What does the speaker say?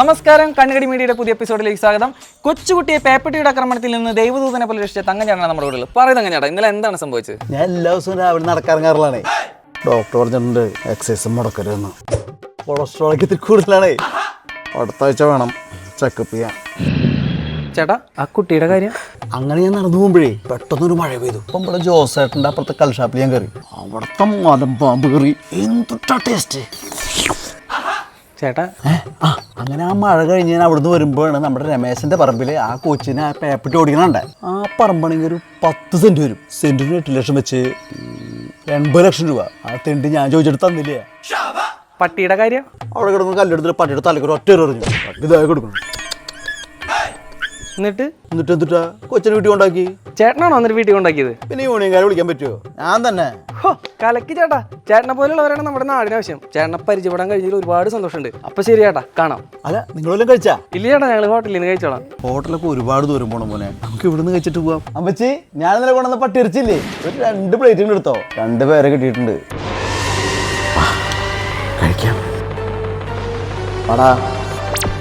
നമസ്കാരം, കണ്ണുകടി മീഡിയയുടെ പുതിയ എപ്പിസോഡിലേക്ക് സ്വാഗതം. കൊച്ചുകുട്ടിയെ പേപ്പട്ടിയുടെ ആക്രമണത്തിൽ നിന്ന് ദൈവദൂതനെ പോലെ രക്ഷിച്ച തങ്കഞ്ഞാണ് നമ്മുടെ കൂടെ. പറയുന്നത് തങ്കഞ്ഞാടാ, ഇന്നലെ എന്താണ് സംഭവിച്ചത്? ഞാൻ എല്ലാ ദിവസവും രാവിലെ നടക്കാറുള്ളാണേ. ഡോക്ടർ പറഞ്ഞിട്ടുണ്ട് എക്സസൈസ് മുടക്കരുതെന്ന്. കൊളസ്ട്രോളൊക്കെ ഇത്തിരി കൂടുതലാണേ. അടുത്ത ആഴ്ച വേണം ചെക്കപ്പ് ചെയ്യാൻ. ചേട്ടാ, ആ കുട്ടിയുടെ കാര്യം? അങ്ങനെ ഞാൻ നടന്നു പോകുമ്പോഴേ പെട്ടെന്നൊരു മഴ പെയ്തു. അപ്പം ഇവിടെ ജോസേട്ടൻ്റെ അപ്പുറത്തെ കൽഷാപ്പിൽ ഞാൻ കയറി. അവിടുത്തെ മലമ്പാമ്പ് കയറി എന്തുട്ടാ ടേസ്റ്റ് ചേട്ടാ. അങ്ങനെ ആ മഴ കഴിഞ്ഞ് ഞാൻ അവിടുന്ന് വരുമ്പോഴാണ് നമ്മുടെ രമേശൻ്റെ പറമ്പിൽ ആ കൊച്ചിനെ ആ പേപ്പറ്റി ഓടിക്കണുണ്ടേ. ആ പറമ്പാണെങ്കിൽ ഒരു 10 സെൻറ്റ് വരും. സെൻറ്റിന് 8 ലക്ഷം വെച്ച് 80 ലക്ഷം രൂപ. ആ തെണ്ടി ഞാൻ ചോദിച്ചിട്ട് തന്നില്ലേ. പട്ടിയുടെ കാര്യം? അവിടെ കിടന്ന് കല്ലെടുത്തിട്ട് പട്ടിയുടെ തലക്കൊരു ഒറ്റ എറിഞ്ഞു. ഇതായി കൊടുക്കണം. എന്നിട്ട് എന്തുട്ടാ കൊച്ചിനെ വീട്ടിൽ കൊണ്ടാക്കി. ചേട്ടനാണോ എന്നിട്ട് വീട്ടിൽ കൊണ്ടാക്കിയത്? പിന്നെ യൂണിയൻകാരെ വിളിക്കാൻ പറ്റുമോ? ഞാൻ തന്നെ. കലക്കി ചേട്ടാ. ചേട്ടനെ പോലുള്ളവരാണ് നമ്മുടെ നാടിന് ആവശ്യം. ചേട്ടനെ പരിചയപ്പെടാൻ കഴിഞ്ഞതിൽ ഒരുപാട് സന്തോഷമുണ്ട്. അപ്പൊ ശരി ചേട്ടാ, കാണാം. അല്ല, നിങ്ങളെല്ലാം കഴിച്ചാ? ഇല്ല ചേട്ടാ, ഞങ്ങൾ ഹോട്ടലിൽ നിന്ന് കഴിച്ചോളാം. ഹോട്ടലൊക്കെ ഒരുപാട് ദൂരം പോകണം പോലെ. നമുക്ക് ഇവിടുന്ന് കഴിച്ചിട്ട് പോവാം. അമ്മച്ചി, ഞാൻ ഇന്നലെ കൊണ്ടുവന്ന പട്ടി ഇറച്ചില്ലേ, ഒരു 2 പ്ലേറ്റുകൾ എടുത്തോ. 2 പേരെ കിട്ടിയിട്ടുണ്ട്. കഴിക്കാം. ആടാ.